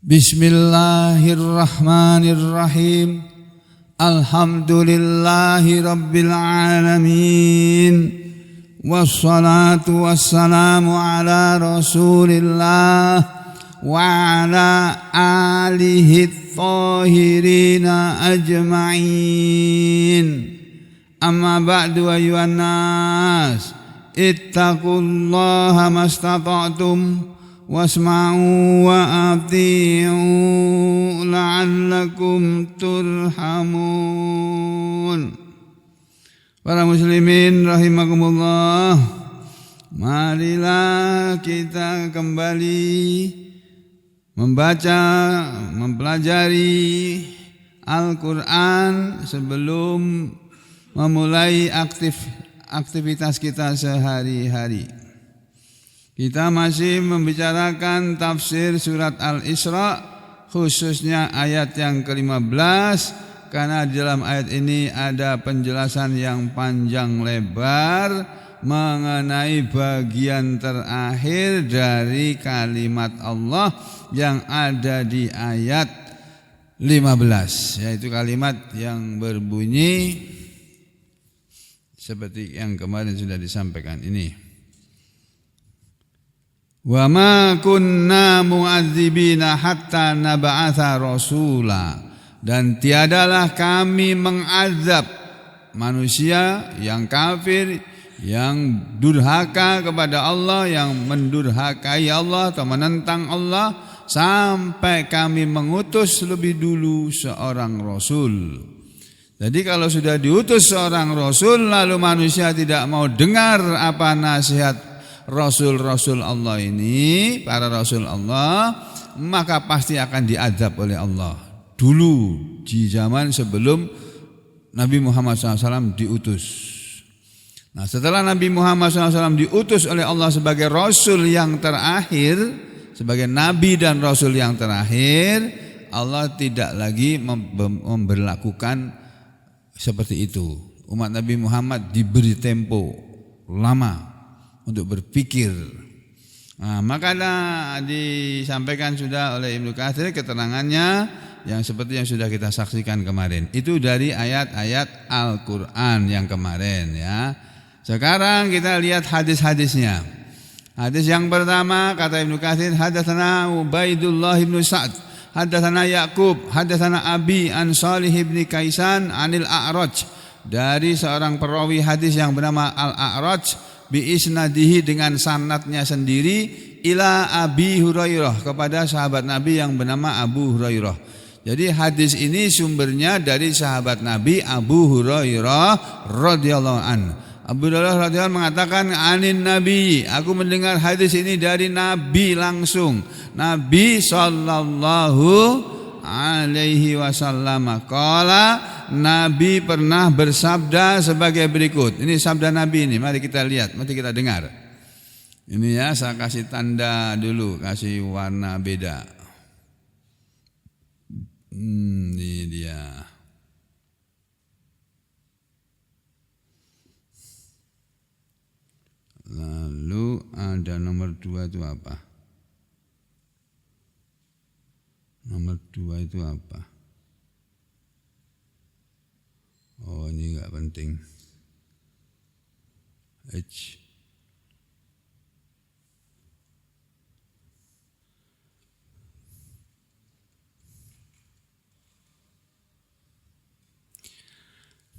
Bismillahirrahmanirrahim. Alhamdulillahi rabbil alamin. Wassalatu wassalamu ala rasulillah wa ala alihi thahirina ajma'in. Amma ba'du ayyuhan nas, ittaqullaha mastata'tum wasma'u wa ati'u la'allakum turhamun. Para muslimin rahimakumullah, marilah kita kembali membaca, mempelajari Al-Quran sebelum memulai aktivitas kita sehari-hari. Kita masih membicarakan tafsir surat Al-Isra, khususnya ayat yang ke-15, karena di dalam ayat ini ada penjelasan yang panjang lebar mengenai bagian terakhir dari kalimat Allah yang ada di ayat 15, yaitu kalimat yang berbunyi seperti yang kemarin sudah disampaikan ini. Wa ma kunna mu'adzibina hatta nab'atha rasula, dan tiadalah kami mengazab manusia yang kafir, yang durhaka kepada Allah, yang mendurhakai Allah atau menentang Allah, sampai kami mengutus lebih dulu seorang rasul. Jadi kalau sudah diutus seorang rasul lalu manusia tidak mau dengar apa nasihat Rasul-Rasul Allah ini, para Rasul Allah, maka pasti akan diazab oleh Allah. Dulu di zaman sebelum Nabi Muhammad SAW diutus. Nah, setelah Nabi Muhammad SAW diutus oleh Allah sebagai Rasul yang terakhir, sebagai Nabi dan Rasul yang terakhir, Allah tidak lagi memberlakukan seperti itu. Umat Nabi Muhammad diberi tempo lama untuk berpikir. Nah, maka disampaikan sudah oleh Ibnu Katsir keterangannya yang seperti yang sudah kita saksikan kemarin. Itu dari ayat-ayat Al-Quran yang kemarin ya. Sekarang kita lihat hadis-hadisnya. Hadis yang pertama kata Ibnu Katsir, hadatsana Ubaidullah ibnu Sa'd, hadatsana Yaqub, hadatsana Abi an Shalih ibni Kaisan anil A'raj, dari seorang perawi hadis yang bernama Al-A'raj, bi isnadihi dengan sanadnya sendiri ila Abi Hurairah, kepada sahabat Nabi yang bernama Abu Hurairah. Jadi hadis ini sumbernya dari sahabat Nabi Abu Hurairah radhiyallahu an. Abu Hurairah radhiyallahu an mengatakan anin Nabi, aku mendengar hadis ini dari Nabi langsung. Nabi sallallahu alaihi wasallam qala, Nabi pernah bersabda sebagai berikut. Ini sabda Nabi ini, mari kita lihat, mari kita dengar. Ini ya, saya kasih tanda dulu, kasih warna beda. Ini dia. Lalu ada nomor 2 itu apa? Nomor 2 itu apa? Oh, ini enggak penting. H.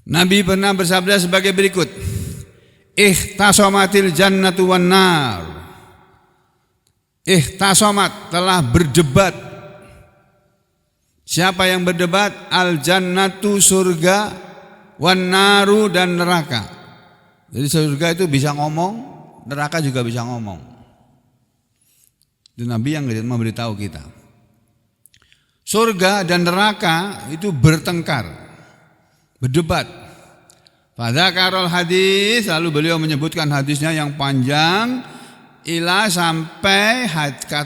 Nabi pernah bersabda sebagai berikut. Ihtasomatil jannatu wan nar. Ihtasomat, telah berdebat. Siapa yang berdebat? Al jannatu, surga, wan naru, dan neraka. Jadi surga itu bisa ngomong, neraka juga bisa ngomong. Itu Nabi yang memberitahu kita. Surga dan neraka itu bertengkar, berdebat. Pada karol hadis, lalu beliau menyebutkan hadisnya yang panjang, ila sampai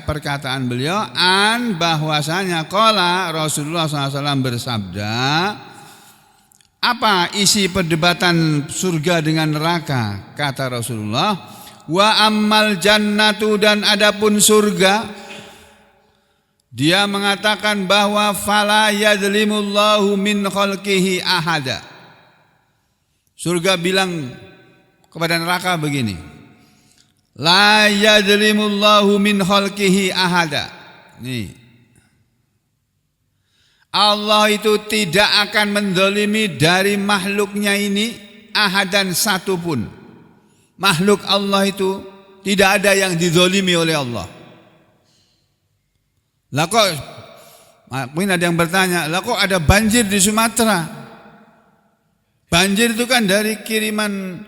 perkataan beliau an, bahwasanya qala Rasulullah SAW bersabda. Apa isi perdebatan surga dengan neraka? Kata Rasulullah, wa ammal jannatu, dan adapun surga, Dia mengatakan bahwa fala yadzlimullahu min khalqihi ahada. Surga bilang kepada neraka begini, la yadzlimullahu min khalqihi ahada. Nih, Allah itu tidak akan menzalimi dari makhluknya ini ahadan satupun. Makhluk Allah itu tidak ada yang dizalimi oleh Allah. Lah kok, mungkin ada yang bertanya, lah kok ada banjir di Sumatera? Banjir itu kan dari kiriman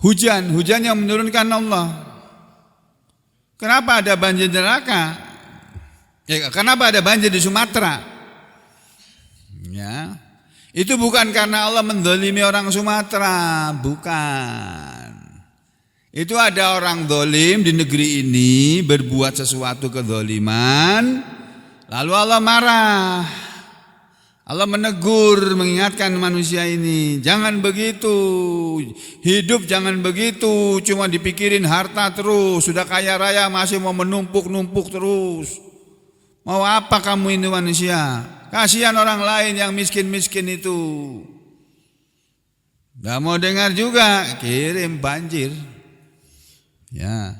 hujan yang menurunkan Allah. Kenapa ada banjir di neraka? Ya, kenapa ada banjir di Sumatera? Ya, itu bukan karena Allah menzalimi orang Sumatera, bukan. Itu ada orang zalim di negeri ini berbuat sesuatu kezaliman, lalu Allah marah. Allah menegur, mengingatkan manusia ini, jangan begitu, hidup jangan begitu, cuma dipikirin harta terus, sudah kaya raya masih mau menumpuk-numpuk terus. Mau apa kamu ini manusia? Kasihan orang lain yang miskin-miskin itu. Gak mau dengar juga, kirim banjir. Ya.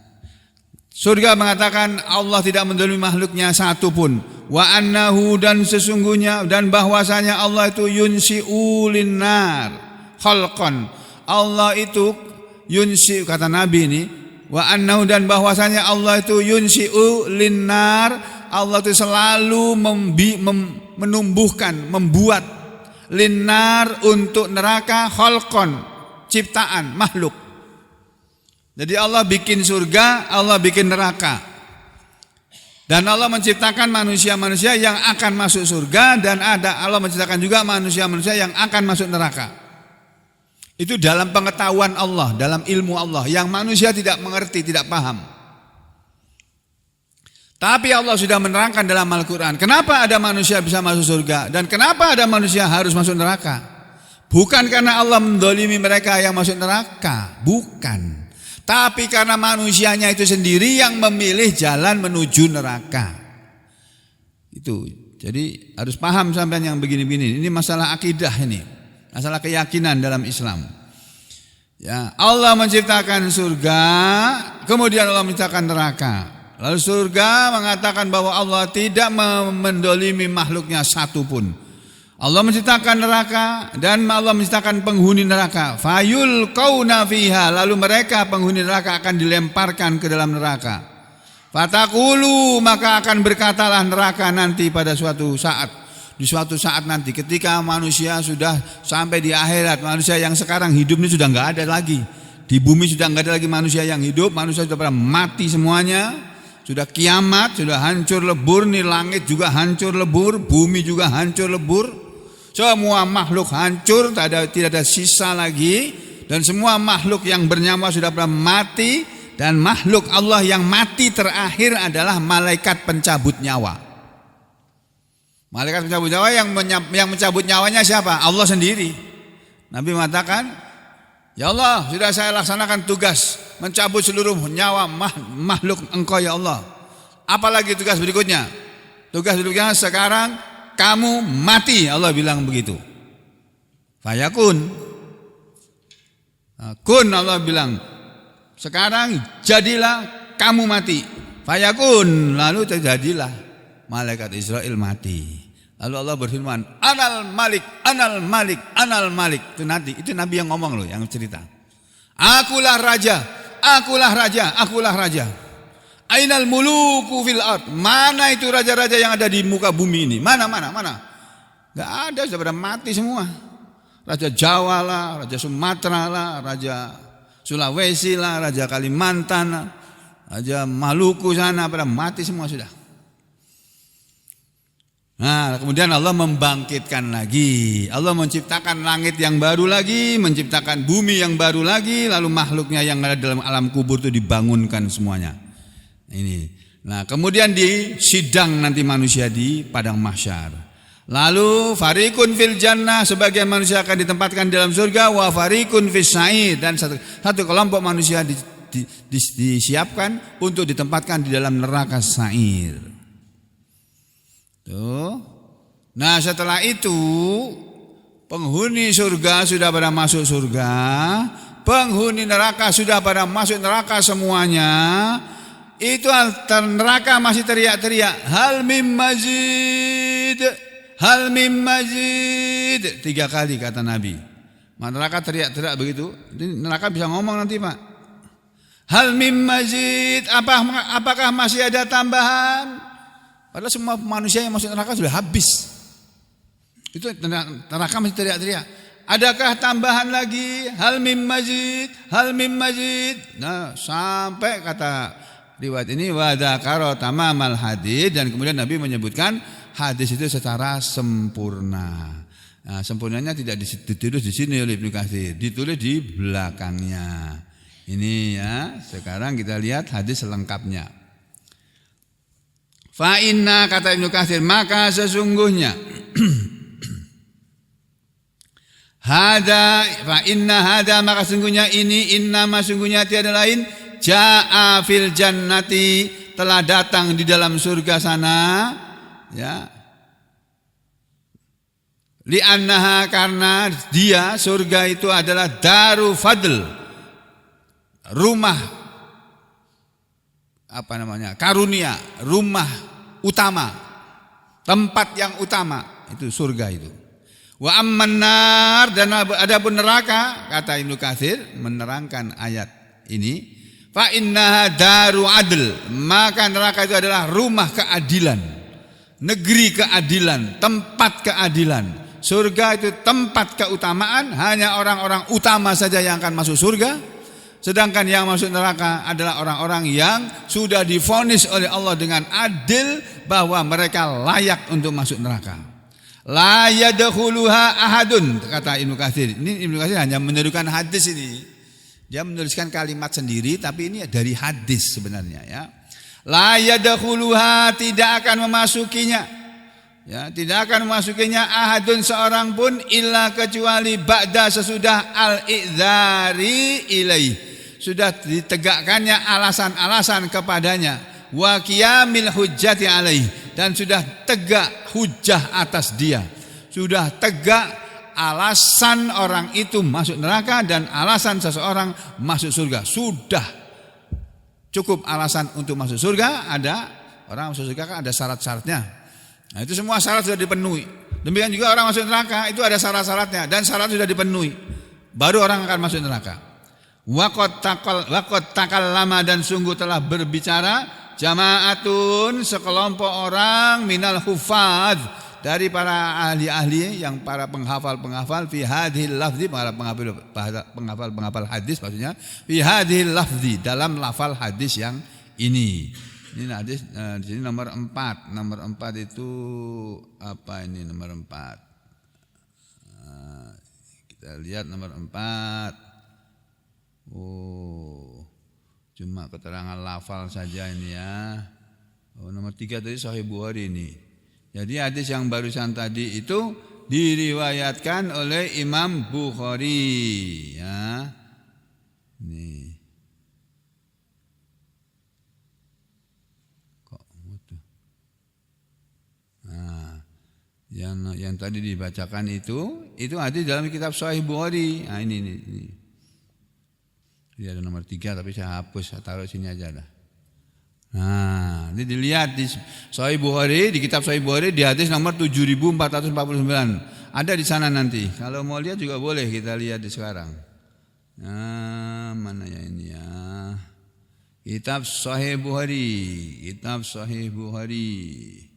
Surga mengatakan Allah tidak menzalimi makhluknya satupun. Wa annahu, dan sesungguhnya dan bahwasanya Allah itu yunsi'u linnar khalqan. Allah itu yunsi, kata Nabi ini, wa annahu, dan bahwasanya Allah itu yunsi'u linnar, Allah itu selalu menumbuhkan, membuat linnar untuk neraka khalqan, ciptaan makhluk. Jadi Allah bikin surga, Allah bikin neraka. Dan Allah menciptakan manusia-manusia yang akan masuk surga, dan Allah menciptakan juga manusia-manusia yang akan masuk neraka. Itu dalam pengetahuan Allah, dalam ilmu Allah yang manusia tidak mengerti, tidak paham. Tapi Allah sudah menerangkan dalam Al-Quran, kenapa ada manusia bisa masuk surga dan kenapa ada manusia harus masuk neraka. Bukan karena Allah menzalimi mereka yang masuk neraka, bukan. Tapi karena manusianya itu sendiri yang memilih jalan menuju neraka. Itu. Jadi harus paham sampean yang begini-begini. Ini masalah akidah ini. Masalah keyakinan dalam Islam. Ya, Allah menciptakan surga, kemudian Allah menciptakan neraka. Lalu surga mengatakan bahwa Allah tidak mendolimi makhluknya satupun. Allah menciptakan neraka dan Allah menciptakan penghuni neraka. Fayul qauna fiha, lalu mereka penghuni neraka akan dilemparkan ke dalam neraka. Fataqulu, maka akan berkatalah neraka nanti pada suatu saat. Di suatu saat nanti ketika manusia sudah sampai di akhirat, manusia yang sekarang hidup ini sudah enggak ada lagi. Di bumi sudah enggak ada lagi manusia yang hidup, manusia sudah pada mati semuanya. Sudah kiamat, sudah hancur lebur, nih langit juga hancur lebur, bumi juga hancur lebur. Semua makhluk hancur, tidak ada sisa lagi, dan semua makhluk yang bernyawa sudah pernah mati, dan makhluk Allah yang mati terakhir adalah malaikat pencabut nyawa. Malaikat pencabut nyawa yang mencabut nyawanya siapa? Allah sendiri. Nabi mengatakan, ya Allah, sudah saya laksanakan tugas mencabut seluruh nyawa makhluk Engkau ya Allah. Apalagi tugas berikutnya? Tugas berikutnya sekarang kamu mati, Allah bilang begitu. Fayakun. Kun, Allah bilang, sekarang jadilah kamu mati. Fayakun, lalu terjadilah malaikat Israel mati. Lalu Allah berfirman, Anal Malik, Anal Malik, Anal Malik. Itu Nabi yang ngomong loh, yang cerita. Akulah raja, akulah raja, akulah raja. Ainal muluku fil ard. Mana itu raja-raja yang ada di muka bumi ini? Mana? Gak ada, sudah pada mati semua. Raja Jawa lah, Raja Sumatera lah, Raja Sulawesi lah, Raja Kalimantan lah, Raja Maluku sana, pada mati semua sudah. Nah, kemudian Allah membangkitkan lagi. Allah menciptakan langit yang baru lagi, menciptakan bumi yang baru lagi, lalu makhluknya yang ada dalam alam kubur itu dibangunkan semuanya. Ini. Nah, kemudian di sidang nanti manusia di padang mahsyar. Lalu farikun fil jannah, sebagian manusia akan ditempatkan di dalam surga, wa farikun fis sa'ir, dan satu kelompok manusia disiapkan untuk ditempatkan di dalam neraka sa'ir. Tuh. Nah, setelah itu penghuni surga sudah pada masuk surga, penghuni neraka sudah pada masuk neraka semuanya. Itu neraka masih teriak-teriak, hal mim mazid, hal mim mazid. 3 kali kata Nabi. Neraka teriak-teriak begitu. Neraka bisa ngomong nanti, Pak. Hal mim mazid, apakah masih ada tambahan? Padahal semua manusia yang masuk neraka sudah habis. Itu neraka masih teriak-teriak. Adakah tambahan lagi? Hal mim mazid, hal mim mazid. Nah, sampai kata riwayat ini wa dzakara tamamal hadis, dan kemudian Nabi menyebutkan hadis itu secara sempurna. Nah, sempurnanya tidak ditulis di sini oleh Ibnu Katsir, ditulis di belakangnya. Ini ya, sekarang kita lihat hadis selengkapnya. Fa inna, kata Ibnu Katsir, maka sesungguhnya hada, fa inna hada, maka sungguhnya ini, innama sungguhnya tiada lain, jaa fil jannati, telah datang di dalam surga sana, ya. Li'annaha, karena dia surga itu adalah daru fadl, rumah apa namanya? Karunia, rumah utama, tempat yang utama, itu surga itu. Wa amman nar, dan adapun neraka, kata Ibnu Katsir menerangkan ayat ini, fa innaha daru adl, maka neraka itu adalah rumah keadilan, negeri keadilan, tempat keadilan. Surga itu tempat keutamaan, hanya orang-orang utama saja yang akan masuk surga, sedangkan yang masuk neraka adalah orang-orang yang sudah divonis oleh Allah dengan adil bahwa mereka layak untuk masuk neraka. La yadkhuluha ahadun, kata Ibnu Katsir. Ini Ibnu Katsir hanya menyerukan hadis ini. Dia menuliskan kalimat sendiri, tapi ini dari hadis sebenarnya, ya. La yadkhuluha, tidak akan memasukinya, ya, tidak akan memasukinya ahadun, seorang pun, illa, kecuali ba'da, sesudah al-i'dzari ilaih, sudah ditegakkannya alasan-alasan kepadanya, wa qiyamil hujjati alaih, dan sudah tegak hujjah atas dia, sudah tegak alasan orang itu masuk neraka dan alasan seseorang masuk surga. Sudah cukup alasan untuk masuk surga. Ada orang masuk surga kan ada syarat-syaratnya. Nah, itu semua syarat sudah dipenuhi. Demikian juga orang masuk neraka itu ada syarat-syaratnya, dan syarat sudah dipenuhi, baru orang akan masuk neraka. Waqad takallama, dan sungguh telah berbicara, jama'atun, sekelompok orang, minal hufadz, dari para ahli-ahli, yang para penghafal-penghafal, fi hadhil lafzi, para penghafal hadis maksudnya, fi hadhil lafzi, dalam lafal hadis yang ini. Ini hadis di sini nomor 4. Nomor 4 itu apa ini nomor 4? Kita lihat nomor 4. Oh, cuma keterangan lafal saja ini ya. Oh, nomor 3 tadi Sahih Bukhari ini. Jadi hadis yang barusan tadi itu diriwayatkan oleh Imam Bukhari, ya. Nih. Kok mutu? Nah, yang tadi dibacakan itu hadis dalam kitab Sahih Bukhari. Nah, ini. Dia ada nomor 3 tapi saya hapus, saya taruh sini aja dah. Nah, ini dilihat di Sahih Bukhari, di kitab Sahih Bukhari, di hadis nomor 7449. Ada di sana nanti. Kalau mau lihat juga boleh, kita lihat di sekarang. Nah, mana ya ini ya? Kitab Sahih Bukhari, kitab Sahih Bukhari.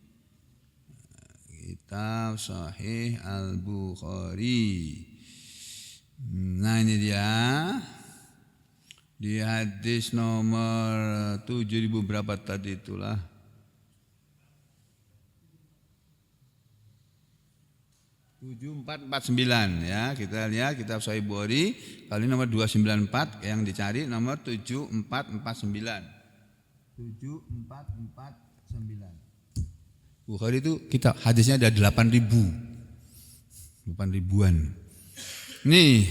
Kitab Sahih Al-Bukhari. Nah, ini dia. Di hadis nomor 7000 berapa tadi itulah. 7449 ya. Kita lihat kitab Sahih Bukhari kali nomor 294, yang dicari nomor 7449. 7449. Bukhari itu kita hadisnya ada 8.000-an. Nih.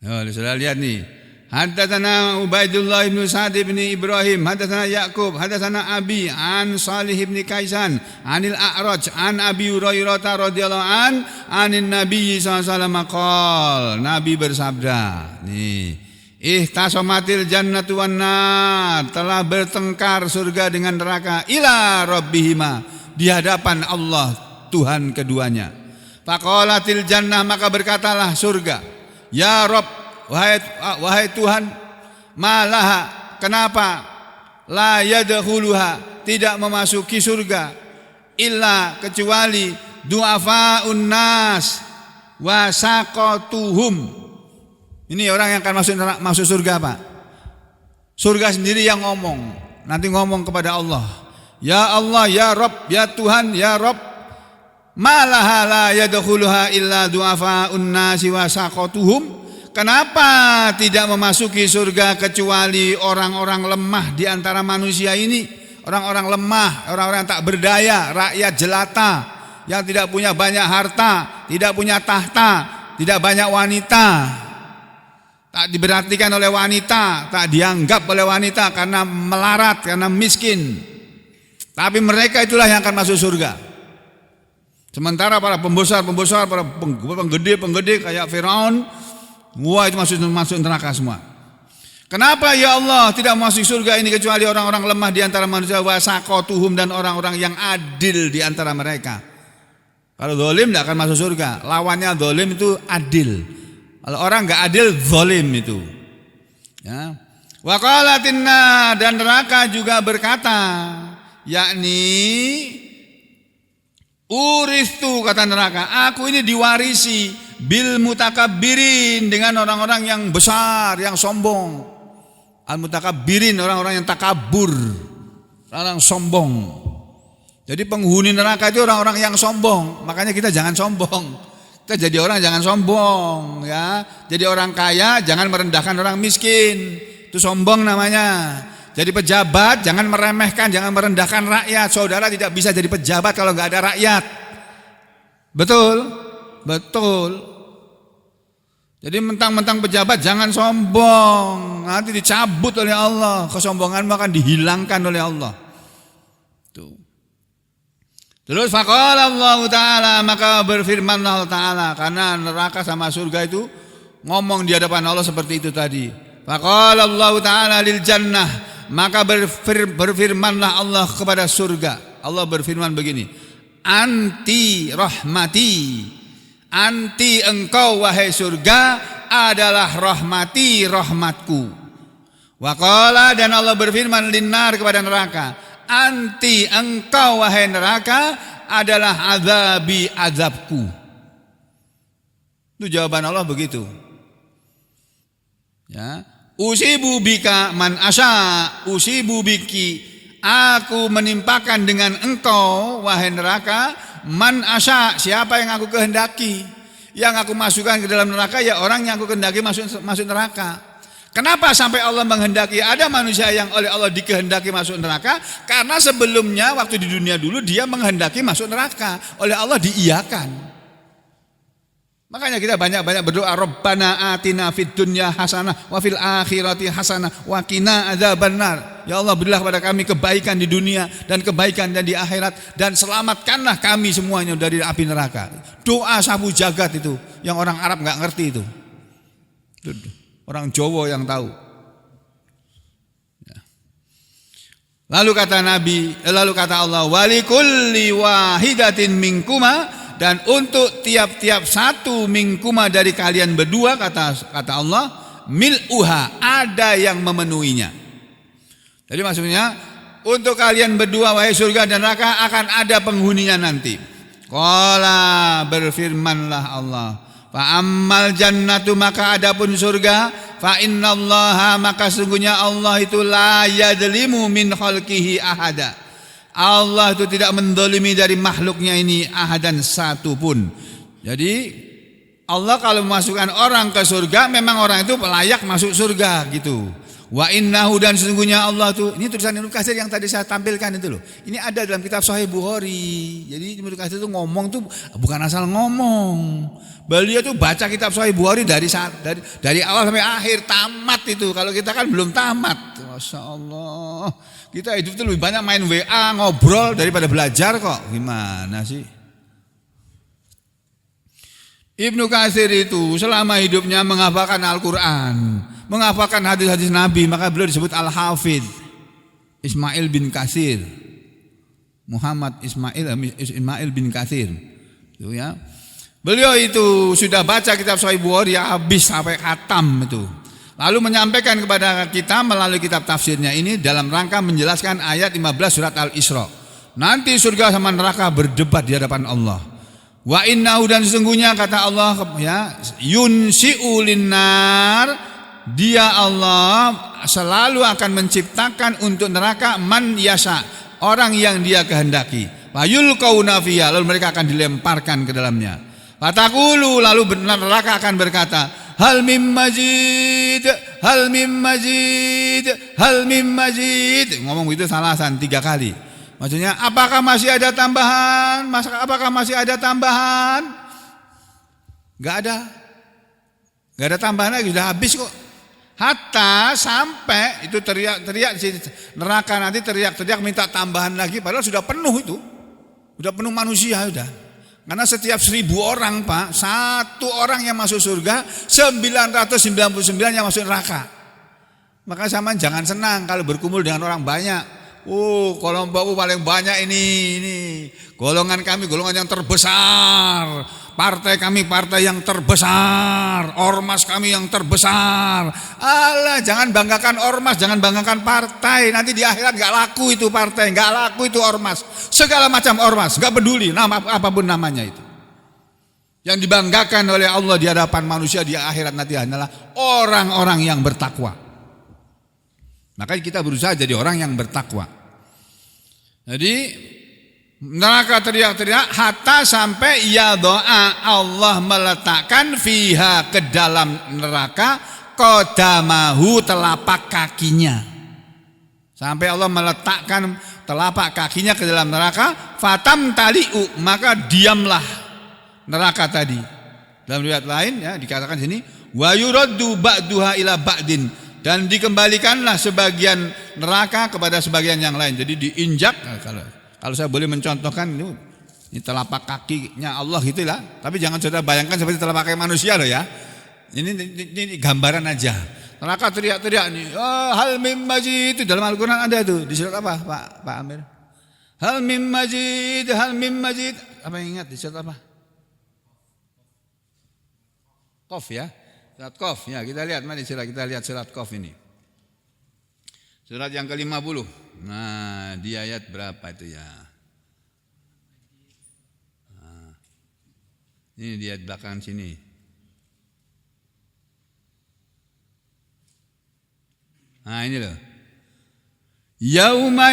Oh, sudah lihat nih. Haddatsana Ubaidullah bin Sa'd bin Ibrahim, haddatsana Yaqub, haddatsana Abi an Salih bin Kaisan, anil A'raj an Abi Hurairah radhiyallahu anin Nabi sallallahu alaihi wasallam qol. Nabi bersabda, nih, ihtasamatil jannatu wan nar, telah bertengkar surga dengan neraka ila rabbihima, di hadapan Allah Tuhan keduanya. Faqalatil jannah, maka berkatalah surga, ya Rabb, wahai Tuhan, malaha, kenapa la yadkhuluha, tidak memasuki surga, illa, kecuali du'afaun nas wa saqatuhum. Ini orang yang akan masuk surga, Pak. Surga sendiri yang ngomong, nanti ngomong kepada Allah, ya Allah, ya Rabb, ya Tuhan, ya Rabb, malaha la yadkhuluha illa du'afaun nas wa saqatuhum. Kenapa tidak memasuki surga kecuali orang-orang lemah di antara manusia ini? Orang-orang lemah, orang-orang yang tak berdaya, rakyat jelata, yang tidak punya banyak harta, tidak punya tahta, tidak banyak wanita, tak diperhatikan oleh wanita, tak dianggap oleh wanita karena melarat, karena miskin. Tapi mereka itulah yang akan masuk surga. Sementara para pembesar-pembesar, para penggede-penggede kayak Firaun, wah, itu masuk neraka semua. Kenapa ya Allah tidak masuk surga ini kecuali orang-orang lemah di antara manusia, wasaqatuhum, dan orang-orang yang adil di antara mereka. Kalau zalim tidak akan masuk surga. Lawannya zalim itu adil. Kalau orang enggak adil, zalim itu. Ya. Wa qalatinna, dan neraka juga berkata, yakni uristu, kata neraka, aku ini diwarisi bil mutakabbirin, dengan orang-orang yang besar, yang sombong. Al mutakabbirin, orang-orang yang takabur, orang sombong. Jadi penghuni neraka itu orang-orang yang sombong. Makanya kita jangan sombong. Kita jadi orang jangan sombong, ya. Jadi orang kaya jangan merendahkan orang miskin. Itu sombong namanya. Jadi pejabat jangan meremehkan, jangan merendahkan rakyat. Saudara tidak bisa jadi pejabat kalau nggak ada rakyat. Betul? Betul. Jadi mentang-mentang pejabat jangan sombong. Nanti dicabut oleh Allah. Kesombonganmu akan dihilangkan oleh Allah. Tuh. Terus faqala Allah Ta'ala, maka berfirmanlah Allah Ta'ala, karena neraka sama surga itu ngomong di hadapan Allah seperti itu tadi. Faqala Allah Ta'ala lil jannah, maka berfirmanlah Allah kepada surga. Allah berfirman begini, anti rahmati, anti engkau wahai surga adalah rahmati, rahmatku. Waqala, dan Allah berfirman linnar, kepada neraka, anti engkau wahai neraka adalah azabi, azabku. Itu jawaban Allah begitu. Ya, usibu bika man asya, usibu biki, aku menimpakan dengan engkau wahai neraka man asya, siapa yang aku kehendaki. Yang aku masukkan ke dalam neraka ya orang yang aku kehendaki masuk neraka. Kenapa sampai Allah menghendaki ada manusia yang oleh Allah dikehendaki masuk neraka? Karena sebelumnya waktu di dunia dulu dia menghendaki masuk neraka, oleh Allah diiyakan. Makanya kita banyak-banyak berdoa, Rabbana atina fid dunya hasanah wa fil akhirati hasanah wa qina adzabannar. Ya Allah, berilah kepada kami kebaikan di dunia dan kebaikan dan di akhirat, dan selamatkanlah kami semuanya dari api neraka. Doa sabu jagat itu, yang orang Arab enggak ngerti itu. Orang Jawa yang tahu. Lalu kata Nabi, lalu kata Allah, walikulli wahidatin minkuma, dan untuk tiap-tiap satu minkuma dari kalian berdua, kata Allah, mil'uha, ada yang memenuhinya. Jadi maksudnya untuk kalian berdua wahai surga dan neraka akan ada penghuninya nanti. Qala, berfirmanlah Allah, fa ammal jannatu, maka adapun surga, fa innallaha, maka sungguhnya Allah itu la yadlimu min khalqihi ahada. Allah itu tidak mendolimi dari makhluknya ini ahadan satu pun. Jadi Allah kalau memasukkan orang ke surga, memang orang itu layak masuk surga gitu. Wa innahu dan sesungguhnya Allah tuh, ini tulisan Ibnu Katsir yang tadi saya tampilkan itu loh. Ini ada dalam kitab Sahih Bukhari. Jadi Ibnu Katsir itu ngomong tuh bukan asal ngomong. Beliau tuh baca kitab Sahih Bukhari dari awal sampai akhir tamat itu. Kalau kita kan belum tamat. Masya Allah. Kita hidup tuh lebih banyak main WA, ngobrol daripada belajar kok. Gimana sih? Ibnu Katsir itu selama hidupnya menghafalkan Al-Quran, menghafalkan hadis-hadis Nabi, maka beliau disebut Al-Hafidh Ismail bin Katsir, Muhammad Ismail bin Katsir. Itu ya. Beliau itu sudah baca kitab Sahih Bukhari habis sampai khatam itu. Lalu menyampaikan kepada kita melalui kitab tafsirnya ini dalam rangka menjelaskan ayat 15 surat Al-Isra. Nanti surga sama neraka berdebat di hadapan Allah. Wa innahu dan sesungguhnya kata Allah ya, yunsi'u linnar, dia Allah selalu akan menciptakan untuk neraka man yasha, orang yang dia kehendaki. Wa yulqauna fiha, lalu mereka akan dilemparkan ke dalamnya. Fataqulu, lalu neraka akan berkata, hal mim mazid, hal mim mazid, hal mim mazid. Ngomong begitu salasan 3 kali. Maksudnya apakah masih ada tambahan? Apakah masih ada tambahan? Gak ada. Gak ada tambahan lagi, sudah habis kok. Hatta sampai itu teriak-teriak di neraka, nanti teriak-teriak minta tambahan lagi, padahal sudah penuh itu. Sudah penuh manusia sudah. Karena setiap 1000 orang Pak, 1 orang yang masuk surga, 999 yang masuk neraka. Maka sama jangan senang kalau berkumpul dengan orang banyak. Oh, kelompokku paling banyak ini. Golongan kami golongan yang terbesar. Partai kami partai yang terbesar. Ormas kami yang terbesar. Alah, jangan banggakan ormas, jangan banggakan partai. Nanti di akhirat gak laku itu partai, gak laku itu ormas. Segala macam ormas, gak peduli nama apapun namanya itu. Yang dibanggakan oleh Allah di hadapan manusia di akhirat nanti adalah orang-orang yang bertakwa. Makanya kita berusaha jadi orang yang bertakwa. Jadi neraka teriak-teriak hatta sampai ya doa Allah meletakkan fiha ke dalam neraka qadamahu telapak kakinya. Sampai Allah meletakkan telapak kakinya ke dalam neraka, fatam tali'u, maka diamlah neraka tadi. Dalam riwayat lain ya dikatakan sini wa yuraddu ba'duha ila ba'din, dan dikembalikanlah sebagian neraka kepada sebagian yang lain. Jadi diinjak. Kalau saya boleh mencontohkan ini telapak kakinya Allah gitulah. Tapi jangan saudara bayangkan seperti telapak kaki manusia loh ya. Ini gambaran aja. Neraka teriak-teriak nih. Oh, hal mim majid, itu dalam Al-Quran ada tuh. Di surat apa Pak Amir? Hal mim majid, hal mim majid. Apa yang ingat di surat apa? Qaf ya. Surat Qaf ya, kita lihat mari kita lihat surat Qaf ini. Surat yang ke-50. Nah, di ayat berapa itu ya? Nah, ini di ayat belakang sini. Nah, ini loh. Yauma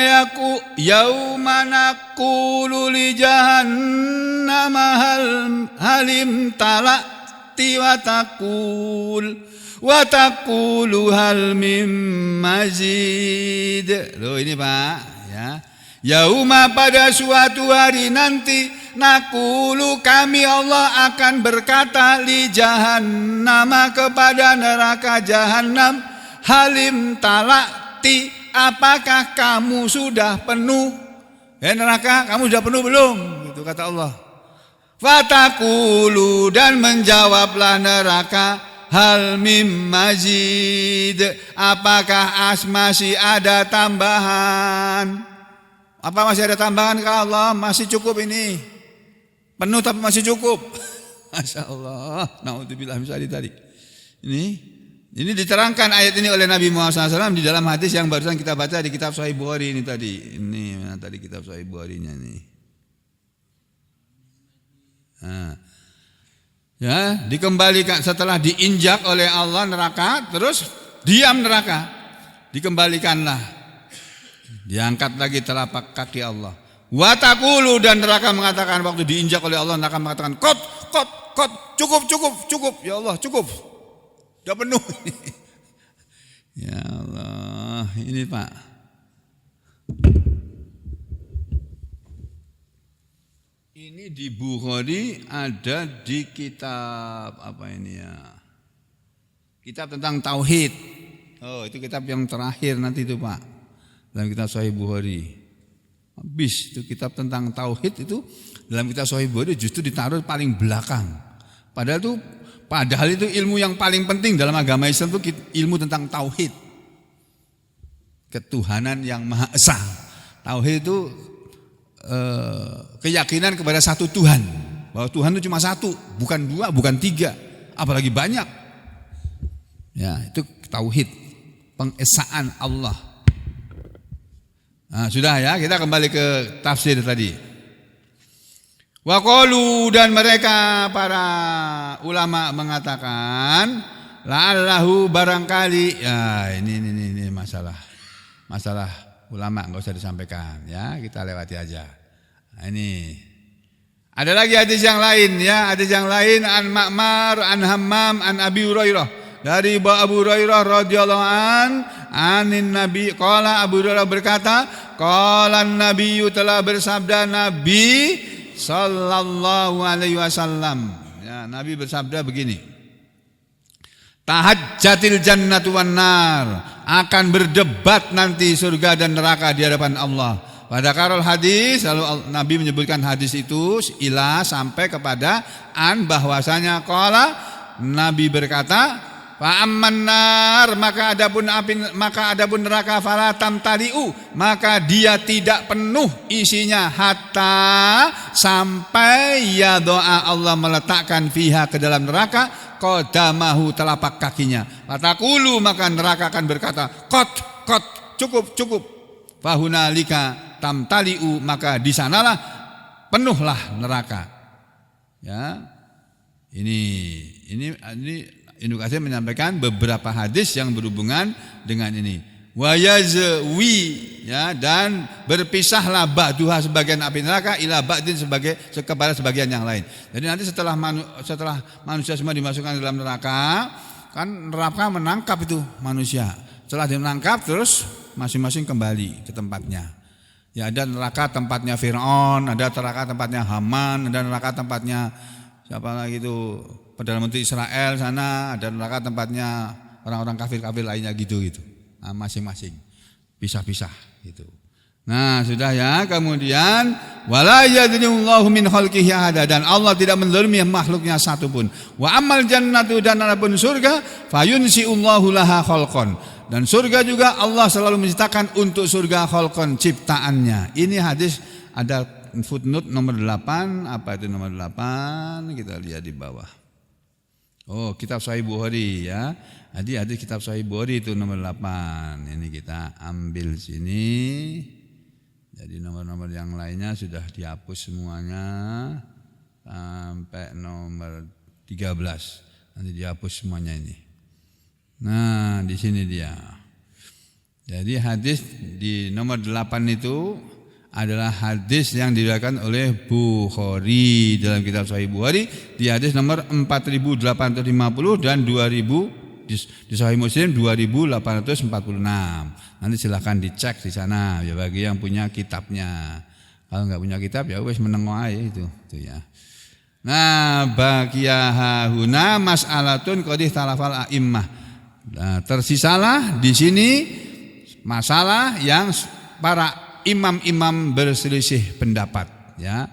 naqulu li jahannama halim tala'ti wa taqulu hal mim mazid. Loh ini Pak ya. Yauma, pada suatu hari nanti, naqulu, kami Allah akan berkata li jahannama, kepada neraka jahannam, halim tala'ti, apakah kamu sudah penuh? Neraka, kamu sudah penuh belum? Gitu kata Allah. Fataqulu, dan menjawablah neraka, hal mim mazid, apakah masih ada tambahan? Apa masih ada tambahan ke Allah? Masih cukup ini. Penuh tapi masih cukup. Masya Allah. Naudzubillah tadi. Ini diterangkan ayat ini oleh Nabi Muhammad SAW di dalam hadis yang barusan kita baca di kitab Sahih Bukhari ini tadi. Ini mana tadi kitab Sahih Bukhari-nya nih. Nah. Ya, dikembalikan setelah diinjak oleh Allah neraka, terus diam neraka. Dikembalikanlah. Diangkat lagi telapak kaki Allah. Wa taqulu, dan neraka mengatakan waktu diinjak oleh Allah, neraka mengatakan, kot, cukup. Ya Allah, cukup. Sudah penuh. Ya Allah. ini Pak. Ini di Bukhari ada di kitab apa ini ya? Kitab tentang tauhid. Oh, itu kitab yang terakhir nanti itu Pak. Dalam kitab Sahih Bukhari. Habis itu kitab tentang tauhid itu dalam kitab Sahih Bukhari justru ditaruh paling belakang. Padahal itu ilmu yang paling penting dalam agama Islam itu ilmu tentang tauhid. Ketuhanan yang Maha Esa. Tauhid itu keyakinan kepada satu Tuhan, bahwa Tuhan itu cuma satu, bukan dua, bukan tiga, apalagi banyak. Ya, itu tauhid, pengesaan Allah. Nah, sudah ya, kita kembali ke tafsir tadi. Wa qalu, dan mereka para ulama mengatakan la'allahu barangkali, ya ini masalah ulama, enggak usah disampaikan ya, kita lewati aja. Nah, ini ada lagi hadis yang lain ya, hadis yang lain an Ma'mar an Hammam an Abi Hurairah, dari Abu Hurairah radhiyallahu anin Nabi qala, Abu Hurairah berkata qala Nabi, telah bersabda Nabi sallallahu alaihi wasallam ya, Nabi bersabda begini, tahajjatil jannatu wan nar, akan berdebat nanti surga dan neraka di hadapan Allah. Pada karol hadis, lalu Nabi menyebutkan hadis itu ila sampai kepada an, bahwasanya qala, Nabi berkata fa amman nar, maka adapun neraka fala tamtaliu, maka dia tidak penuh isinya hatta sampai ya doa Allah meletakkan fiha ke dalam neraka qadamahu, telapak kakinya. Fatakulu, maka neraka akan berkata kot cukup. Fahunalika tamtaliu, maka di sanalah penuhlah neraka. Ya. Ini Ibnu Katsir menyampaikan beberapa hadis yang berhubungan dengan ini. Wa yazwi, ya, dan berpisahlah ba'duha sebagian api neraka ila ba'din kepada sebagian yang lain. Jadi nanti setelah manusia semua dimasukkan ke dalam neraka, kan neraka menangkap itu manusia. Setelah menangkap terus masing-masing kembali ke tempatnya. Ya, ada neraka tempatnya Fir'aun, ada neraka tempatnya Haman, ada neraka tempatnya siapa lagi itu, Perdana Menteri Israel sana, ada neraka tempatnya orang-orang kafir-kafir lainnya gitu. Nah, masing-masing pisah-pisah gitu. Nah, sudah ya. Kemudian wala yadhlimullahu min khalqihi ahada, dan Allah tidak menzalimi makhluknya satupun. Wa amal jannatu, dan adapun surga fayunsiullahu laha khalqan, dan surga juga Allah selalu menciptakan untuk surga khalqan, ciptaannya. Ini hadis ada footnote nomor 8. Apa itu nomor 8? Kita lihat di bawah. Oh, kitab Sahih Bukhari ya. Jadi hadis kitab Sahih Bukhari itu nomor 8. Ini kita ambil sini. Jadi nomor-nomor yang lainnya sudah dihapus semuanya sampai nomor 13. Nanti dihapus semuanya ini. Nah, di sini dia. Jadi hadis di nomor 8 itu adalah hadis yang diriwayatkan oleh Bukhari dalam kitab Sahih Bukhari di hadis nomor 4850 dan 2000 di Sahih Muslim 2846. Nanti silahkan dicek di sana ya bagi yang punya kitabnya. Kalau enggak punya kitab ya wis meneng wae itu ya. Nah, baqiyaha huna mas'alatun qad talafal a'immah. Nah, tersisalah di sini masalah yang para imam-imam berselisih pendapat ya.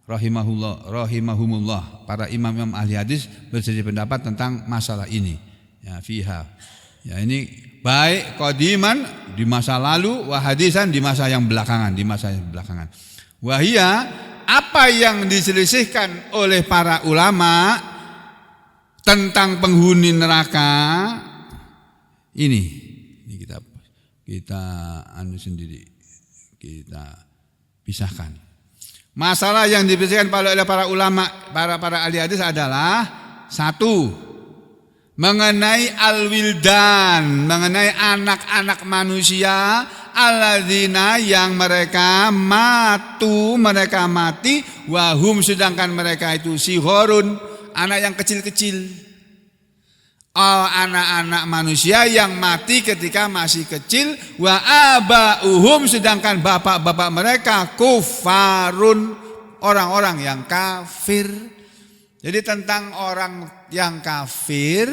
Rahimahumullah, para imam-imam ahli hadis berselisih pendapat tentang masalah ini. Ya, fiha. Ya, ini baik qadiman di masa lalu, wa hadisan di masa yang belakangan, Wahia, apa yang diselisihkan oleh para ulama tentang penghuni neraka ini kita kita pisahkan. Masalah yang dipisahkan oleh para ulama, para ahli hadis adalah satu, mengenai al-wildan, mengenai anak-anak manusia, alladzina, yang mereka mati, wahum, sedangkan mereka itu sihorun, anak yang kecil-kecil. anak-anak manusia yang mati ketika masih kecil, wa abauhum, sedangkan bapak-bapak mereka kufarun, orang-orang yang kafir. Jadi tentang orang yang kafir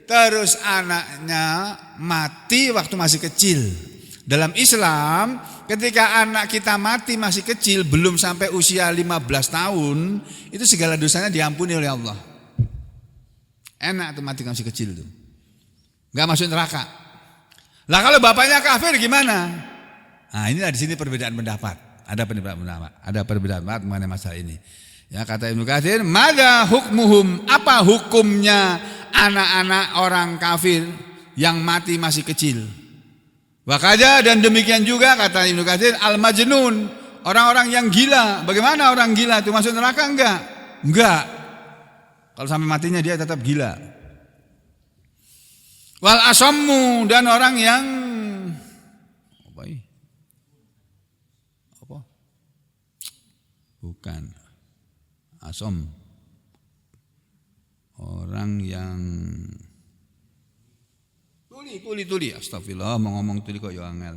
terus anaknya mati waktu masih kecil. Dalam Islam, ketika anak kita mati masih kecil, belum sampai usia 15 tahun, itu segala dosanya diampuni oleh Allah. Enak tuh mati masih kecil tuh, nggak masuk neraka. Lah kalau bapaknya kafir gimana? Nah inilah di sini perbedaan pendapat. Ada perbedaan pendapat mengenai masalah ini. Ya, kata Ibnu Katsir, "Mada hukmuhum?" Apa hukumnya anak-anak orang kafir yang mati masih kecil? Wakaja, dan demikian juga kata Ibnu Katsir, al-majnun, orang-orang yang gila. Bagaimana orang gila itu masuk neraka enggak? Enggak. Kalau sampai matinya dia tetap gila. Wal asammu, dan orang yang apa? Bukan asom. Orang yang tuli. Astagfirullah, mau ngomong tuli kok ya angel.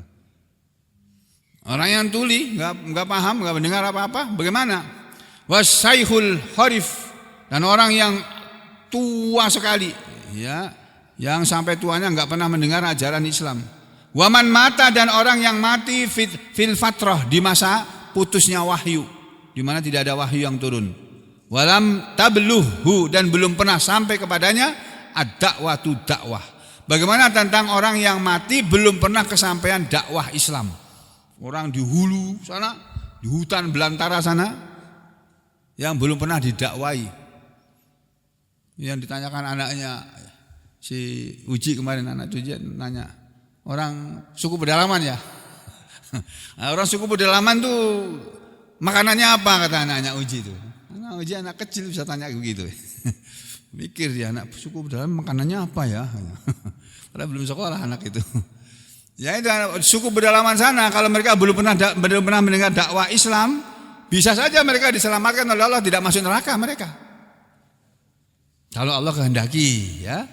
Orang yang tuli, enggak paham, enggak mendengar apa-apa. Bagaimana? Wasaihul harif, dan orang yang tua sekali, ya, yang sampai tuanya enggak pernah mendengar ajaran Islam. Waman mata, dan orang yang mati fil fatrah, di masa putusnya wahyu, di mana tidak ada wahyu yang turun. Walam tabluhu, dan belum pernah sampai kepadanya ad-da'watu dakwah. Bagaimana tentang orang yang mati belum pernah kesampaian dakwah Islam? Orang di hulu sana, di hutan belantara sana, yang belum pernah didakwai. Yang ditanyakan anaknya si Uji kemarin, anak Uji nanya, orang suku pedalaman ya. Nah, orang suku pedalaman tuh makanannya apa, kata anaknya Uji itu. Anak Uji anak kecil bisa tanya begitu. Mikir dia, anak suku pedalaman makanannya apa ya? Padahal belum sekolah anak itu. Ya itu suku pedalaman sana, kalau mereka belum pernah mendengar dakwah Islam, bisa saja mereka diselamatkan oleh Allah, tidak masuk neraka mereka. Kalau Allah kehendaki, ya.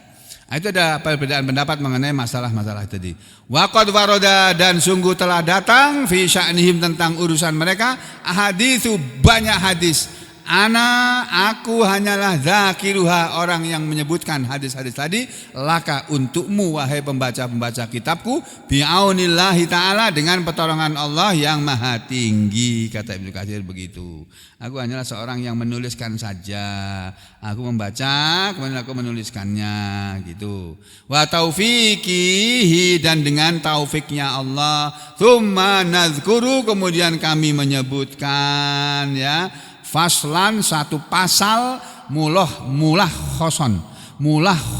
Nah, itu ada perbedaan pendapat mengenai masalah-masalah tadi. Waqad waroda, dan sungguh telah datang fi sya'nihim, tentang urusan mereka, ahaditsu, banyak hadis. Aku hanyalah zakiruha, orang yang menyebutkan hadis-hadis tadi, laka, untukmu wahai pembaca-pembaca kitabku, bi'aunillahi ta'ala, dengan pertolongan Allah yang maha tinggi. Kata Ibnu Katsir begitu. Aku hanyalah seorang yang menuliskan saja. Aku membaca, kemudian aku menuliskannya, gitu. Wa taufiqihi, dan dengan taufiknya Allah, tsumma nazkuru, kemudian kami menyebutkan, ya, faslan, satu pasal, mulah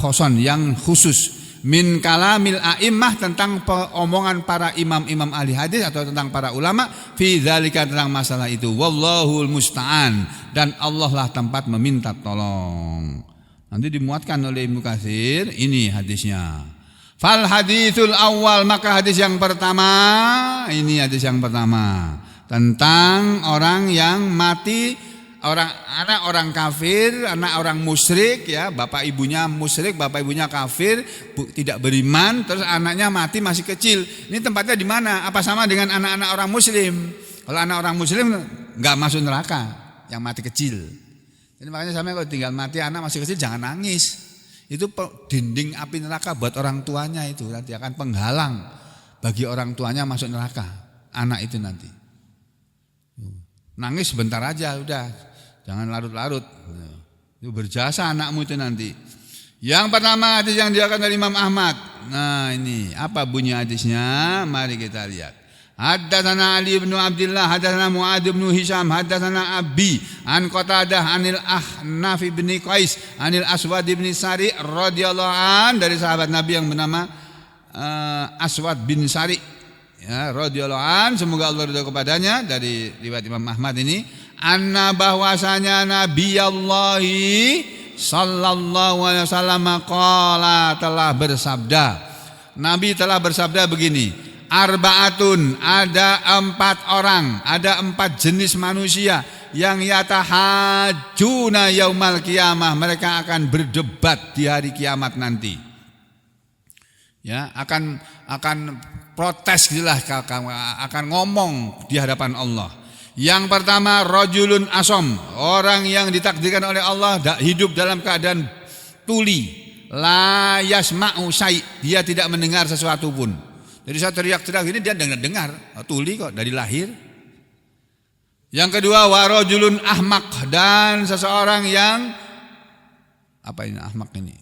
khoson yang khusus, min kalamil a'immah, tentang omongan para imam-imam ahli hadis atau tentang para ulama, fi dzalika, tentang masalah itu. Wallahul musta'an, dan Allah lah tempat meminta tolong. Nanti dimuatkan oleh Ibnu Katsir, ini hadisnya. Fal haditsul awal, maka hadis yang pertama, ini hadis yang pertama, tentang orang yang mati, anak orang kafir, anak orang musyrik, ya, bapak ibunya musyrik, bapak ibunya kafir, tidak beriman, terus anaknya mati masih kecil. Ini tempatnya di mana? Apa sama dengan anak-anak orang muslim? Kalau anak orang muslim enggak masuk neraka, yang mati kecil. Jadi makanya sampai kalau tinggal mati anak masih kecil, jangan nangis. Itu dinding api neraka buat orang tuanya, itu nanti akan penghalang bagi orang tuanya masuk neraka, anak itu nanti. Nangis sebentar aja udah, jangan larut-larut. Itu berjasa anakmu itu nanti. Yang pertama hadis yang diriwayatkan dari Imam Ahmad. Nah ini apa bunyi hadisnya? Mari kita lihat. Haddatsana Ali bin Abdullah, haddatsana Muad bin Hisham, haddatsana Abi an Qatadah anil Ahnaf bin Qais anil Aswad bin Sari radhiyallahu an, dari sahabat Nabi yang bernama Aswad bin Sari, ya, radhiyallahu an, semoga Allah ridha kepadanya, dari riwayat Imam Ahmad ini, anna, bahwasanya Nabi Allah sallallahu alaihi wasallam qala, telah bersabda. Nabi telah bersabda begini, arba'atun, ada 4 orang, ada 4 jenis manusia, yang yatahajuna yaumal qiyamah, mereka akan berdebat di hari kiamat nanti. Ya, akan protes gitulah, akan ngomong di hadapan Allah. Yang pertama, rajulun asom, orang yang ditakdirkan oleh Allah hidup dalam keadaan tuli, la yasma'u syai', dia tidak mendengar sesuatu pun. Jadi saya teriak-teriak ini dia dengar, tuli kok dari lahir. Yang kedua, warajulun ahmak, dan seseorang yang apa ini ahmak ini?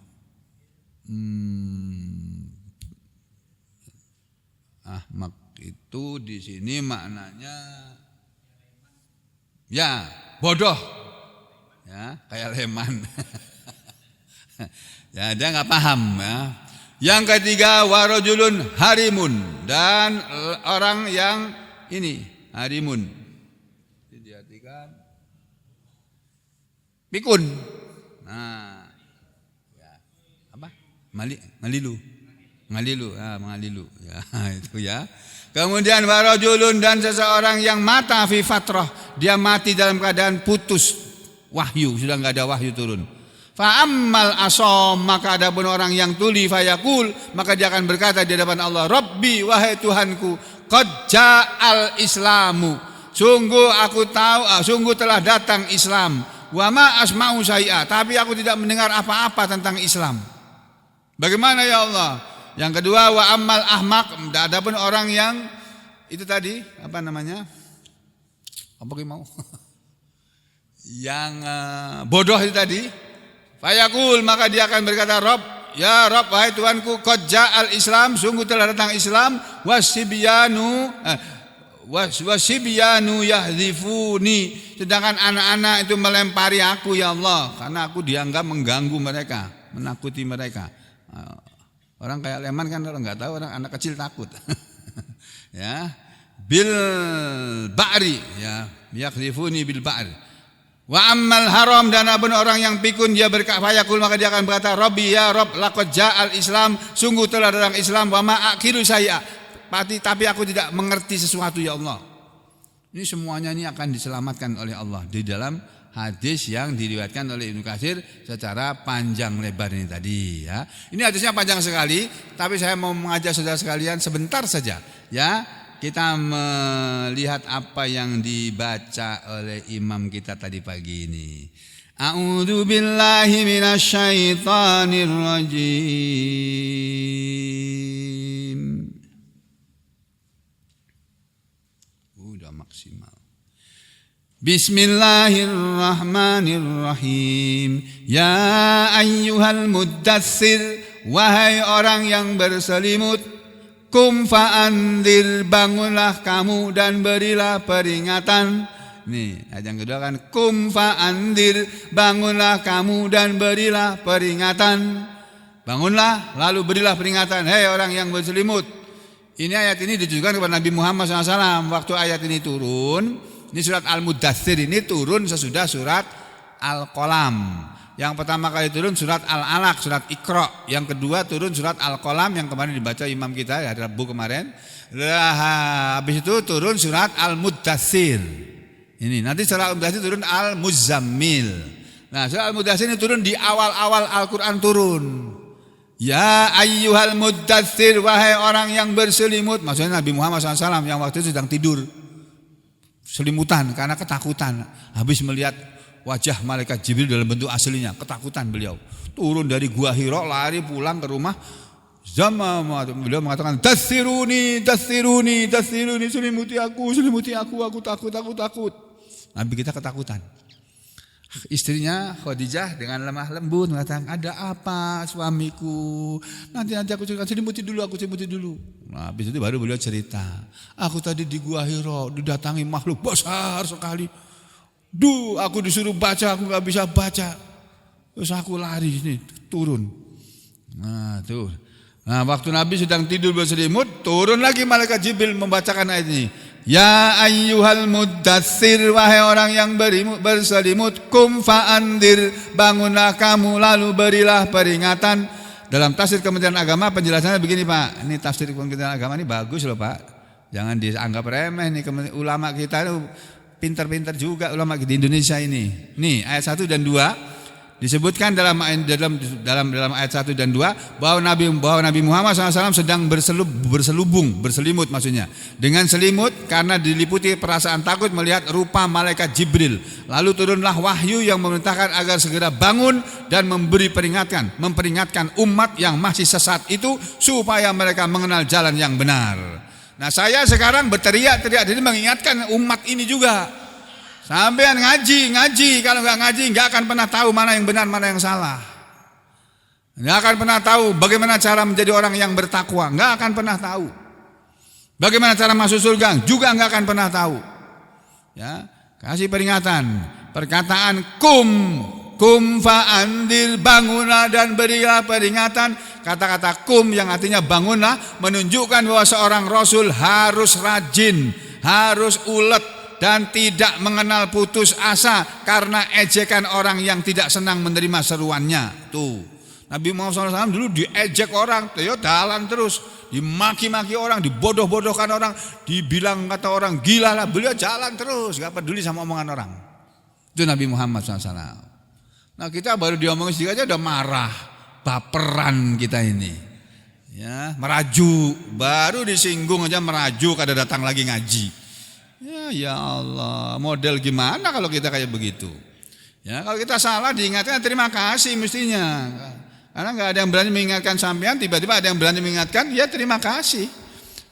Ahmak itu di sini maknanya ya bodoh, ya kayak leman. Ya dia nggak paham ya. Yang ketiga, warajulun harimun, dan orang yang ini harimun diartikan pikun. Nah, ya, apa? Ngalilu, ya itu ya. Kemudian warajulun, dan seseorang yang mata fi fatrah, dia mati dalam keadaan putus wahyu, sudah enggak ada wahyu turun. Fa ammal asom, maka adapun orang yang tuli fayaqul, maka dia akan berkata di hadapan Allah, Rabbi, wahai Tuhanku, qad ja'al islamu, sungguh telah datang Islam, wa ma asma'u syai'a, tapi aku tidak mendengar apa-apa tentang Islam. Bagaimana ya Allah? Yang kedua, wa ammal ahmaq, adapun orang yang itu tadi apa namanya? Apa mau? Yang bodoh itu tadi, fayaqul, maka dia akan berkata, Rabb, ya Rabb, wahai Tuhanku, qad ja'al Islam, sungguh telah datang Islam, wasibyanu yahdhifuni, sedangkan anak-anak itu melempari aku ya Allah, karena aku dianggap mengganggu mereka, menakuti mereka. Orang kayak leman kan orang nggak tahu, orang anak kecil takut. Ya, bil ba'ri, ya, yakhlifuni bil ba'ri. Wa ammal haram, dan adapun orang yang pikun, dia berkata fayaqul, maka dia akan berkata, Rabbi, ya Rabb, laqad ja'al Islam, sungguh telah datang Islam, wa ma aqilu syai'a, tapi aku tidak mengerti sesuatu ya Allah. Ini semuanya ini akan diselamatkan oleh Allah di dalam hadis yang diriwayatkan oleh Ibnu Katsir secara panjang lebar ini tadi ya. Ini hadisnya panjang sekali, tapi saya mau mengajak saudara sekalian sebentar saja ya. Kita melihat apa yang dibaca oleh imam kita tadi pagi ini. A'udzu billahi minasyaitonir rajim. Udah maksimal. Bismillahirrahmanirrahim. Ya ayyuhal muddatsir, wahai orang yang berselimut, kum fa'andir, bangunlah kamu dan berilah peringatan. Nih, ayat yang kedua kan, kum fa'andir, bangunlah kamu dan berilah peringatan. Bangunlah lalu berilah peringatan, hei orang yang berselimut. Ini ayat ini ditujukan kepada Nabi Muhammad SAW. Waktu ayat ini turun, ini surat Al-Muddatsir ini turun sesudah surat Al-Qalam. Yang pertama kali turun surat Al-Alaq, surat Iqra. Yang kedua turun surat Al-Qalam yang kemarin dibaca imam kita hari Rabu kemarin. Habis itu turun surat Al-Muddatsir. Ini nanti setelah Al-Muddatsir turun Al-Muzammil. Nah, surat Al-Muddatsir ini turun di awal-awal Al-Qur'an turun. Ya ayyuhal muddatsir, wahai orang yang berselimut. Maksudnya Nabi Muhammad SAW yang waktu itu sedang tidur selimutan karena ketakutan. Habis melihat wajah malaikat Jibril dalam bentuk aslinya, ketakutan beliau. Turun dari gua Hira, lari pulang ke rumah. Beliau mengatakan, Dassiruni, selimuti aku, aku takut. Nabi kita ketakutan. Istrinya Khadijah dengan lemah lembut mengatakan, ada apa suamiku? Nanti aku cerita, selimuti dulu. Nah, habis itu baru beliau cerita, aku tadi di gua Hira didatangi makhluk besar sekali. Aku disuruh baca, aku nggak bisa baca. Terus aku lari ini turun. Nah tuh. Nah waktu Nabi sedang tidur berselimut, turun lagi malaikat Jibril membacakan ayat ini. Ya ayyuhal muddatsir, wahai orang yang berselimut, kum fa'andir, bangunlah kamu lalu berilah peringatan. Dalam tafsir Kementerian Agama penjelasannya begini Pak. Ini tafsir Kementerian Agama ini bagus loh Pak. Jangan dianggap remeh nih ulama kita itu pintar-pintar juga ulama di Indonesia ini. Nih ayat 1 dan 2 disebutkan dalam ayat 1 dan 2 bahwa Nabi Muhammad SAW sedang berselimut maksudnya. Dengan selimut karena diliputi perasaan takut melihat rupa malaikat Jibril. Lalu turunlah wahyu yang memerintahkan agar segera bangun dan memperingatkan umat yang masih sesat itu supaya mereka mengenal jalan yang benar. Nah, saya sekarang berteriak-teriak jadi mengingatkan umat ini juga. Sampean ngaji, kalau nggak ngaji nggak akan pernah tahu mana yang benar, mana yang salah. Nggak akan pernah tahu bagaimana cara menjadi orang yang bertakwa, nggak akan pernah tahu. Bagaimana cara masuk surga, juga nggak akan pernah tahu. Ya, kasih peringatan, perkataan kum fa'andir, bangunlah dan berilah peringatan. Kata-kata kum yang artinya bangunlah menunjukkan bahwa seorang rasul harus rajin, harus ulet, dan tidak mengenal putus asa karena ejekan orang yang tidak senang menerima seruannya. Tuh, Nabi Muhammad SAW dulu diejek orang, ya jalan terus, dimaki-maki orang, dibodoh-bodohkan orang, dibilang kata orang gila lah, beliau jalan terus, gak peduli sama omongan orang. Itu Nabi Muhammad SAW. Nah, kita baru diomongin sedikit aja udah marah, baperan kita ini. Ya, merajuk, baru disinggung aja merajuk, kada datang lagi ngaji. Ya Allah, model gimana kalau kita kayak begitu? Ya, kalau kita salah diingatkan terima kasih mestinya. Karena nggak ada yang berani mengingatkan sampean, tiba-tiba ada yang berani mengingatkan, ya terima kasih.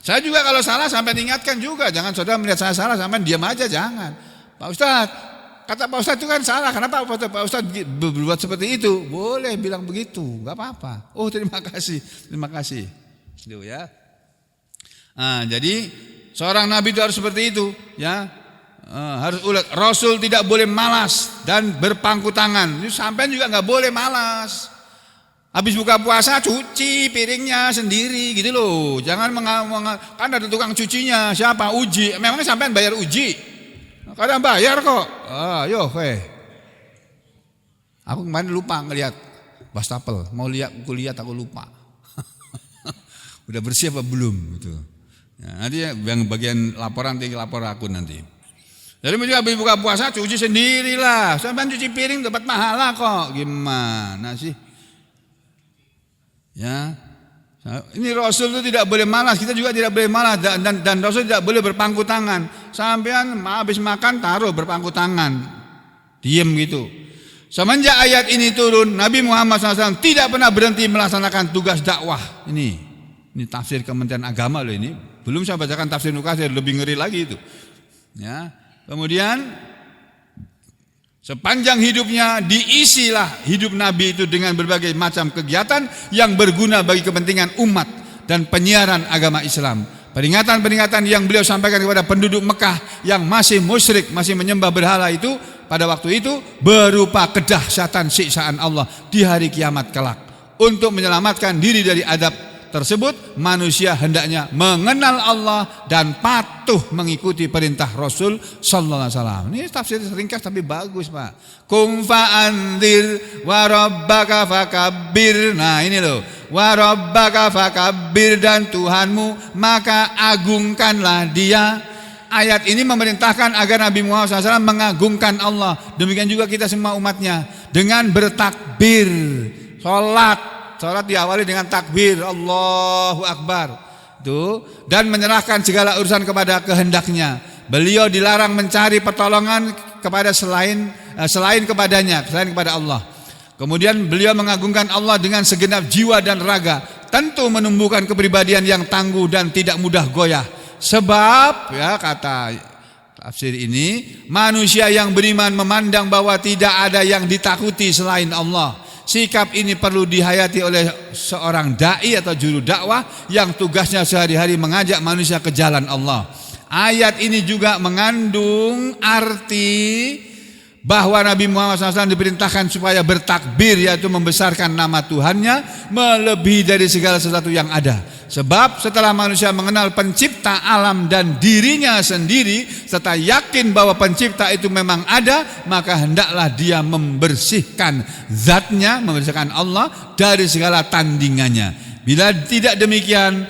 Saya juga kalau salah sampai diingatkan juga, jangan saudara melihat saya salah sampai diam aja, jangan. Pak Ustadz, kata Pak Ustadz itu kan salah, kenapa Pak Ustadz berbuat seperti itu? Boleh bilang begitu, nggak apa-apa. Oh terima kasih. Itu ya. Nah, jadi seorang nabi itu harus seperti itu, ya. Harus ulet. Rasul tidak boleh malas dan berpangku tangan. Itu sampean juga nggak boleh malas. Habis buka puasa cuci piringnya sendiri gitu loh. Jangan kan ada tukang cucinya. Siapa? Uji. Memangnya sampean bayar uji? Kadang bayar kok. Ayo, aku kemarin lupa ngelihat wastafel. Mau lihat aku lupa. Udah bersih apa belum gitu. Ya, nanti yang bagian laporan tinggal lapor aku nanti. Jadi juga habis buka puasa cuci sendirilah. Sampai cuci piring dapat pahala kok. Gimana sih? Ya. Ini Rasul itu tidak boleh malas, kita juga tidak boleh malas dan Rasul tidak boleh berpangku tangan. Sampean habis makan taruh berpangku tangan. Diam gitu. Semenjak ayat ini turun, Nabi Muhammad SAW tidak pernah berhenti melaksanakan tugas dakwah. Ini tafsir Kementerian Agama loh ini. Belum saya bacakan tafsir Nukasir, lebih ngeri lagi itu. Ya. Kemudian sepanjang hidupnya diisilah hidup Nabi itu dengan berbagai macam kegiatan yang berguna bagi kepentingan umat dan penyiaran agama Islam. Peringatan-peringatan yang beliau sampaikan kepada penduduk Mekah yang masih musyrik, masih menyembah berhala itu pada waktu itu berupa kedahsyatan siksaan Allah di hari kiamat kelak. Untuk menyelamatkan diri dari adab tersebut, manusia hendaknya mengenal Allah dan patuh mengikuti perintah Rasul sallallahu alaihi wasallam. Ini tafsir ringkas tapi bagus, Pak. Kum fa'andir wa rabbaka fakabbir. Nah, ini loh. Wa rabbaka fakabbir, dan Tuhanmu maka agungkanlah Dia. Ayat ini memerintahkan agar Nabi Muhammad SAW mengagungkan Allah. Demikian juga kita semua umatnya dengan bertakbir. Salat diawali dengan takbir Allahu Akbar. Tuh, dan menyerahkan segala urusan kepada kehendaknya. Beliau dilarang mencari pertolongan kepada selain kepada Allah. Kemudian beliau mengagungkan Allah dengan segenap jiwa dan raga, tentu menumbuhkan kepribadian yang tangguh dan tidak mudah goyah. Sebab, ya kata tafsir ini, manusia yang beriman memandang bahwa tidak ada yang ditakuti selain Allah. Sikap ini perlu dihayati oleh seorang dai atau juru dakwah yang tugasnya sehari-hari mengajak manusia ke jalan Allah. Ayat ini juga mengandung arti bahwa Nabi Muhammad SAW diperintahkan supaya bertakbir, yaitu membesarkan nama Tuhannya melebihi dari segala sesuatu yang ada. Sebab setelah manusia mengenal pencipta alam dan dirinya sendiri, serta yakin bahwa pencipta itu memang ada, maka hendaklah dia membersihkan zatnya, membersihkan Allah dari segala tandingannya. Bila tidak demikian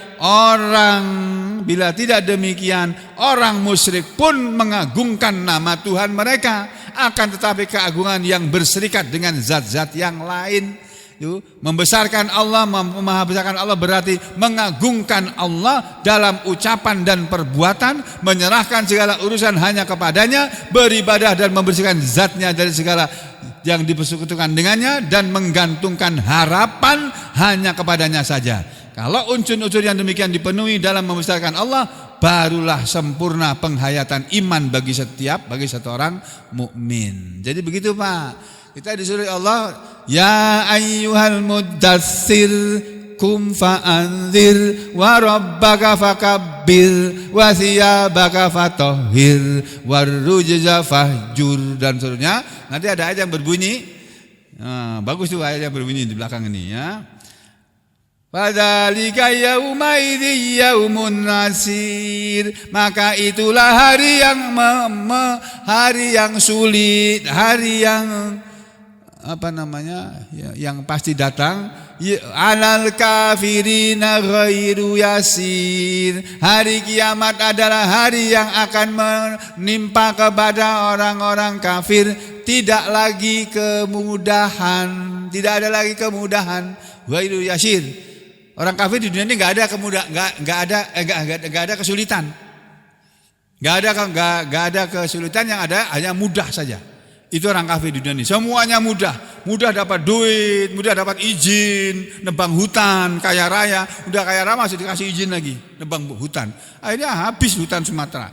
orang musyrik pun mengagungkan nama Tuhan mereka, akan tetapi keagungan yang berserikat dengan zat-zat yang lain. Membesarkan Allah, membesarkan Allah berarti mengagungkan Allah dalam ucapan dan perbuatan, menyerahkan segala urusan hanya kepadanya, beribadah dan membersihkan zatnya dari segala yang dipersekutukan dengannya, dan menggantungkan harapan hanya kepadanya saja. Kalau unsur-unsur yang demikian dipenuhi dalam membesarkan Allah, barulah sempurna penghayatan iman bagi satu orang mukmin. Jadi begitu Pak. Kita disuruh Allah, ya ayyuhal muddatsir kum fa'anzir wa rabbaka fakabbir wa thiyabaka fatahhir warrujza fahjur, dan seterusnya. Nanti ada ayat yang berbunyi, bagus tuh ayat yang berbunyi di belakang ini ya. Fadzalika yaumaidzin yaumun nasir, maka itulah hari yang sulit, hari yang yang pasti datang. Alal kafirina ghairu yasir, hari kiamat adalah hari yang akan menimpa kepada orang-orang kafir tidak lagi kemudahan, tidak ada lagi kemudahan. Ghairu yasir, orang kafir di dunia ini nggak ada kesulitan, nggak ada kesulitan, yang ada hanya mudah saja. Itu orang kafir di dunia ini, semuanya mudah dapat duit, mudah dapat izin, nebang hutan, kaya raya, udah kaya raya masih dikasih izin lagi, nebang hutan. Akhirnya habis hutan Sumatera,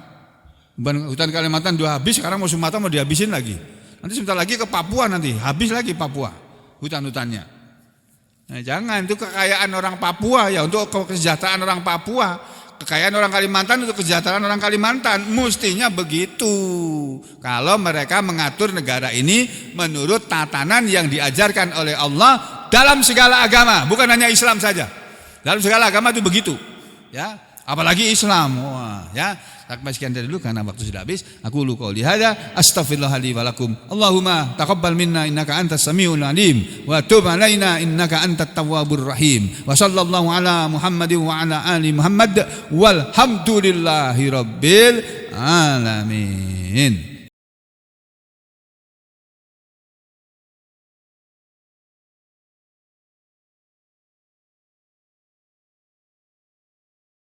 hutan Kalimantan udah habis, sekarang mau Sumatera mau dihabisin lagi. Nanti sebentar lagi ke Papua, nanti habis lagi Papua hutan-hutannya. Nah, jangan, itu kekayaan orang Papua ya, untuk kesejahteraan orang Papua. Kekayaan orang Kalimantan untuk kesejahteraan orang Kalimantan. Mestinya begitu. Kalau mereka mengatur negara ini menurut tatanan yang diajarkan oleh Allah dalam segala agama, bukan hanya Islam saja. Dalam segala agama itu begitu. Ya, apalagi Islam. Wah, ya. Sekian dari dulu karena waktu sudah habis. Aku lu qouli hadza astaghfirullah li wa lakum. Allahumma taqabbal minna innaka antas samiul alim wa tub alaina innaka antat tawwabur rahim. Wa sallallahu ala Muhammadin wa ala ali Muhammad walhamdulillahi rabbil alamin.